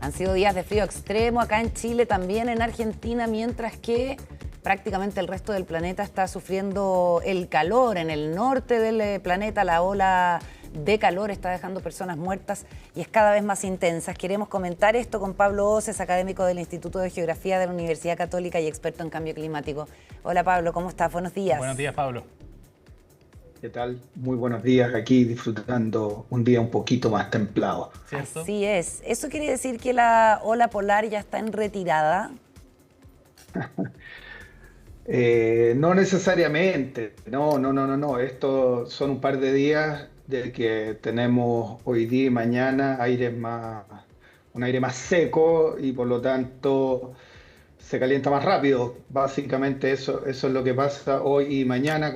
Han sido días de frío extremo acá en Chile, también en Argentina, mientras que prácticamente el resto del planeta está sufriendo el calor. En el norte del planeta la ola de calor está dejando personas muertas y es cada vez más intensa. Queremos comentar esto con Pablo Oces, académico del Instituto de Geografía de la Universidad Católica y experto en cambio climático. Hola Pablo, ¿cómo estás? Buenos días. Buenos días, Pablo. ¿Qué tal? Muy buenos días, aquí disfrutando un día un poquito más templado. ¿Cierto? Así es. ¿Eso quiere decir que la ola polar ya está en retirada? No necesariamente, no. Estos son un par de días de que tenemos hoy día y mañana un aire más seco y por lo tanto se calienta más rápido. Básicamente eso es lo que pasa hoy y mañana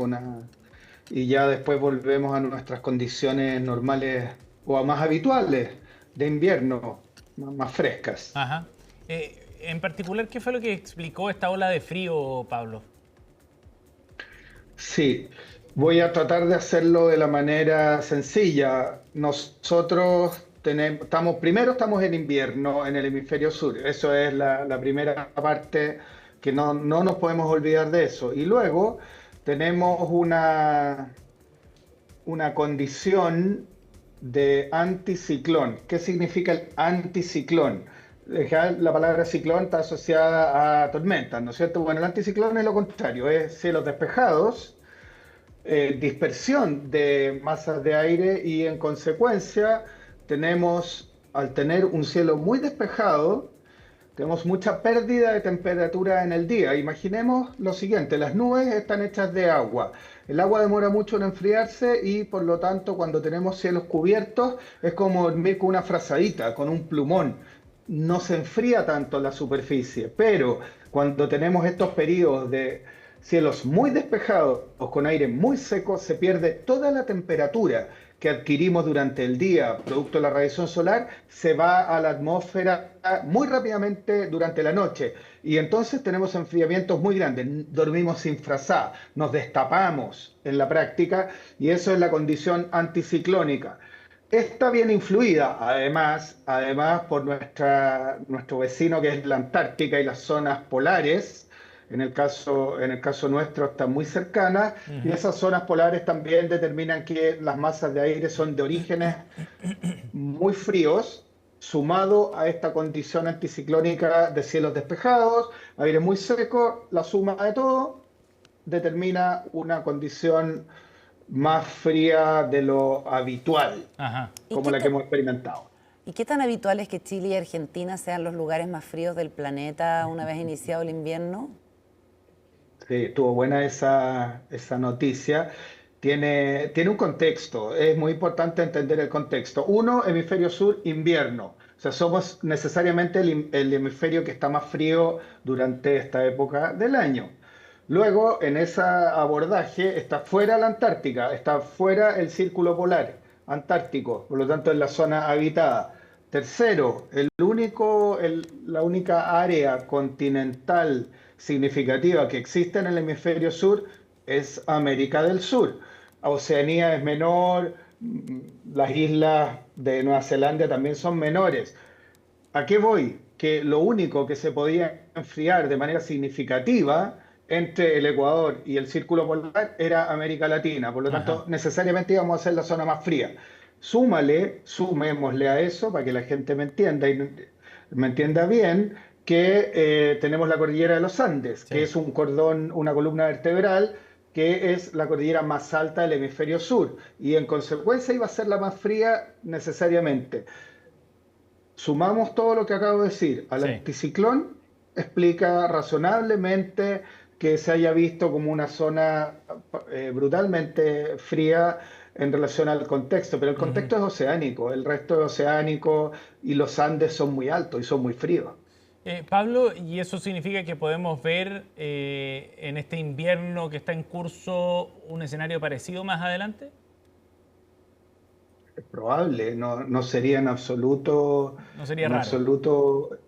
y ya después volvemos a nuestras condiciones normales o a más habituales de invierno, más frescas. Ajá. En particular, ¿qué fue lo que explicó esta ola de frío, Pablo? Sí, voy a tratar de hacerlo de la manera sencilla. Nosotros primero estamos en invierno en el hemisferio sur. Eso es la primera parte que no nos podemos olvidar de eso. Y luego tenemos una condición de anticiclón. ¿Qué significa el anticiclón? Ya la palabra ciclón está asociada a tormentas, ¿no es cierto? Bueno, el anticiclón es lo contrario, es cielos despejados, dispersión de masas de aire y en consecuencia al tener un cielo muy despejado, tenemos mucha pérdida de temperatura en el día. Imaginemos lo siguiente, las nubes están hechas de agua. El agua demora mucho en enfriarse y por lo tanto cuando tenemos cielos cubiertos es como dormir con una frazadita, con un plumón. No se enfría tanto la superficie, pero cuando tenemos estos periodos de cielos muy despejados o con aire muy seco, se pierde toda la temperatura que adquirimos durante el día, producto de la radiación solar, se va a la atmósfera muy rápidamente durante la noche. Y entonces tenemos enfriamientos muy grandes, dormimos sin frazada, nos destapamos en la práctica, y eso es la condición anticiclónica. Está bien influida, además por nuestro vecino que es la Antártica y las zonas polares. En el caso nuestro están muy cercanas y Ujú. esas zonas polares también determinan que las masas de aire son de orígenes muy fríos, sumado a esta condición anticiclónica de cielos despejados, aire muy seco, la suma de todo determina una condición más fría de lo habitual, Ajá. ¿Y como qué, la que ta- hemos experimentado. ¿Y qué tan habitual es que Chile y Argentina sean los lugares más fríos del planeta una vez iniciado el invierno? Sí, estuvo buena esa noticia. Tiene un contexto, es muy importante entender el contexto. Uno, hemisferio sur, invierno. O sea, somos necesariamente el hemisferio que está más frío durante esta época del año. Luego, en ese abordaje, está fuera la Antártica, está fuera el círculo polar antártico, por lo tanto, en la zona habitada. Tercero, la única área continental significativa que existe en el hemisferio sur es América del Sur. Oceanía es menor, las islas de Nueva Zelanda también son menores. ¿A qué voy? Que lo único que se podía enfriar de manera significativa entre el Ecuador y el Círculo Polar era América Latina, por lo Ajá. tanto, necesariamente íbamos a ser la zona más fría. Sumémosle a eso, para que la gente me entienda y me entienda bien, que tenemos la cordillera de los Andes, que Sí. es un cordón, una columna vertebral, que es la cordillera más alta del hemisferio sur, y en consecuencia iba a ser la más fría necesariamente. Sumamos todo lo que acabo de decir al Sí. anticiclón, explica razonablemente que se haya visto como una zona brutalmente fría en relación al contexto, pero el Ujú. contexto es oceánico, el resto es oceánico y los Andes son muy altos y son muy fríos. Pablo, ¿y eso significa que podemos ver en este invierno que está en curso un escenario parecido más adelante? Es probable, no sería No sería raro.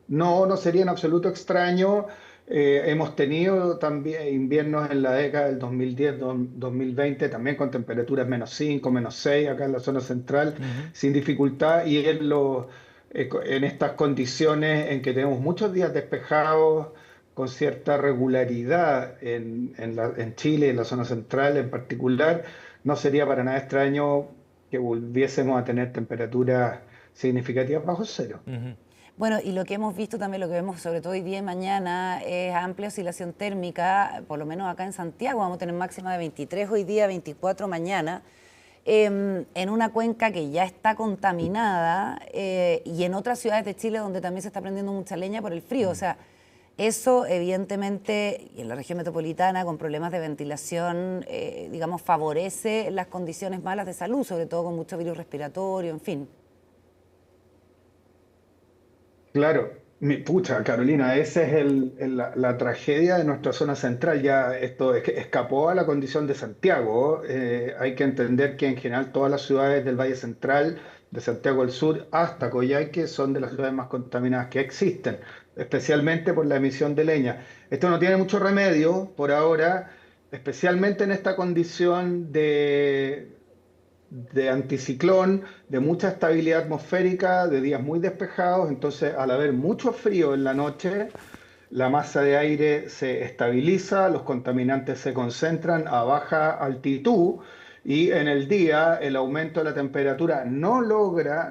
no sería en absoluto extraño. Hemos tenido también inviernos en la década del 2010, 2020, también con temperaturas -5, -6 acá en la zona central, Ujú. sin dificultad, y es en estas condiciones en que tenemos muchos días despejados con cierta regularidad en Chile, en la zona central en particular, no sería para nada extraño que volviésemos a tener temperaturas significativas bajo cero. Ujú. Bueno, y lo que hemos visto también, lo que vemos sobre todo hoy día y mañana, es amplia oscilación térmica, por lo menos acá en Santiago, vamos a tener máxima de 23 hoy día, 24 mañana, en una cuenca que ya está contaminada y en otras ciudades de Chile donde también se está prendiendo mucha leña por el frío. O sea, eso evidentemente, y en la región metropolitana con problemas de ventilación, digamos, favorece las condiciones malas de salud, sobre todo con mucho virus respiratorio, en fin. Claro, pucha, Carolina, esa es la tragedia de nuestra zona central. Ya esto es que escapó a la condición de Santiago. Hay que entender que en general todas las ciudades del Valle Central, de Santiago del Sur hasta Coyhaique, son de las ciudades más contaminadas que existen, especialmente por la emisión de leña. Esto no tiene mucho remedio por ahora, especialmente en esta condición de anticiclón, de mucha estabilidad atmosférica, de días muy despejados. Entonces, al haber mucho frío en la noche, la masa de aire se estabiliza, los contaminantes se concentran a baja altitud y en el día el aumento de la temperatura no logra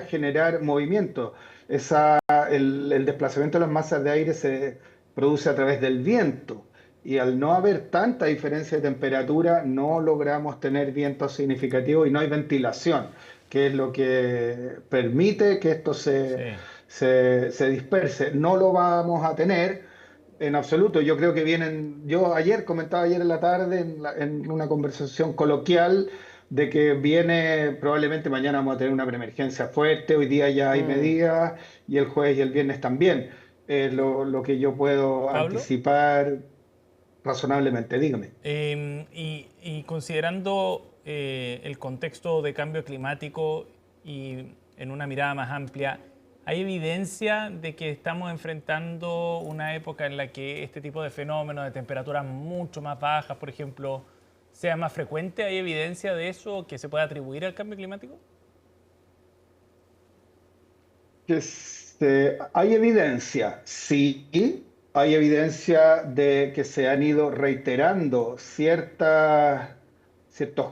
generar movimiento. El desplazamiento de las masas de aire se produce a través del viento. Y al no haber tanta diferencia de temperatura, no logramos tener vientos significativos y no hay ventilación, que es lo que permite que esto Sí. se disperse. No lo vamos a tener en absoluto. Yo creo que vienen, comentaba ayer en la tarde en una conversación coloquial de que viene, probablemente mañana vamos a tener una preemergencia fuerte, hoy día ya hay Mm. medidas y el jueves y el viernes también. Lo que yo puedo Pablo, anticipar razonablemente, dígame. y considerando el contexto de cambio climático y en una mirada más amplia, ¿hay evidencia de que estamos enfrentando una época en la que este tipo de fenómenos de temperaturas mucho más bajas, por ejemplo, sea más frecuente? ¿Hay evidencia de eso que se pueda atribuir al cambio climático? Hay evidencia, sí, hay evidencia de que se han ido reiterando ciertos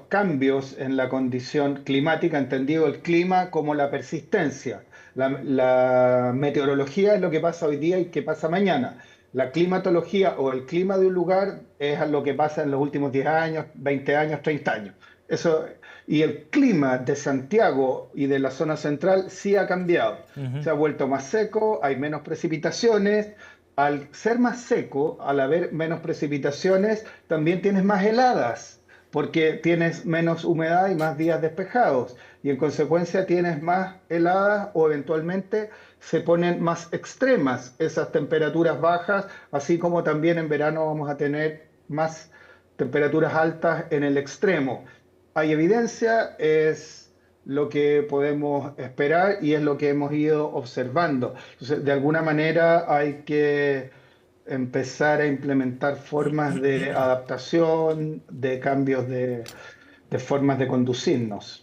cambios en la condición climática, entendido el clima como la persistencia. La meteorología es lo que pasa hoy día y qué pasa mañana. La climatología o el clima de un lugar es lo que pasa en los últimos 10 años, 20 años, 30 años. Eso, y el clima de Santiago y de la zona central sí ha cambiado. Ujú. Se ha vuelto más seco, hay menos precipitaciones. Al ser más seco, al haber menos precipitaciones, también tienes más heladas, porque tienes menos humedad y más días despejados. Y en consecuencia tienes más heladas o eventualmente se ponen más extremas esas temperaturas bajas, así como también en verano vamos a tener más temperaturas altas en el extremo. Hay evidencia, es lo que podemos esperar y es lo que hemos ido observando. Entonces, de alguna manera hay que empezar a implementar formas de adaptación, de cambios de formas de conducirnos.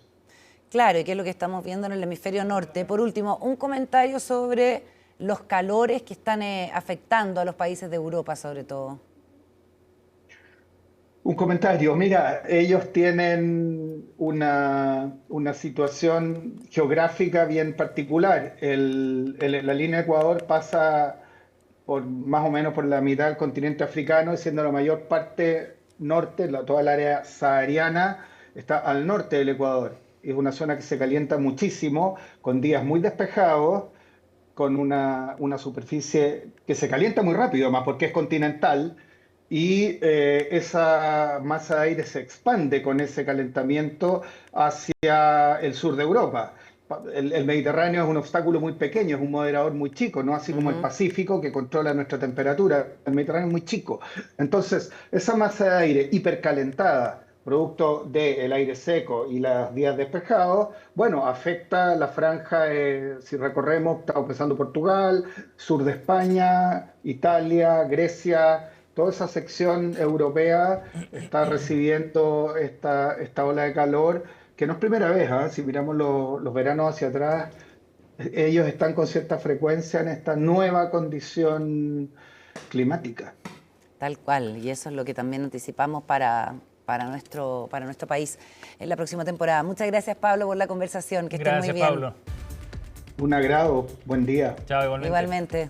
Claro, y que es lo que estamos viendo en el hemisferio norte. Por último, un comentario sobre los calores que están afectando a los países de Europa, sobre todo. Un comentario, mira, ellos tienen una situación geográfica bien particular. La línea de Ecuador pasa por más o menos por la mitad del continente africano, siendo la mayor parte norte, toda el área sahariana está al norte del Ecuador. Es una zona que se calienta muchísimo, con días muy despejados, con una superficie que se calienta muy rápido, más porque es continental, y esa masa de aire se expande con ese calentamiento hacia el sur de Europa. El Mediterráneo es un obstáculo muy pequeño, es un moderador muy chico, no así como el Ujú. Pacífico que controla nuestra temperatura. El Mediterráneo es muy chico. Entonces, esa masa de aire hipercalentada, producto del aire seco y los días despejados, bueno, afecta la franja, si recorremos, estamos empezando Portugal, sur de España, Italia, Grecia. Toda esa sección europea está recibiendo esta ola de calor, que no es primera vez, ¿ah? Si miramos los veranos hacia atrás, ellos están con cierta frecuencia en esta nueva condición climática. Tal cual, y eso es lo que también anticipamos para nuestro país en la próxima temporada. Muchas gracias, Pablo, por la conversación. Que estén muy bien. Gracias, Pablo. Un agrado, buen día. Chao, igualmente. Igualmente.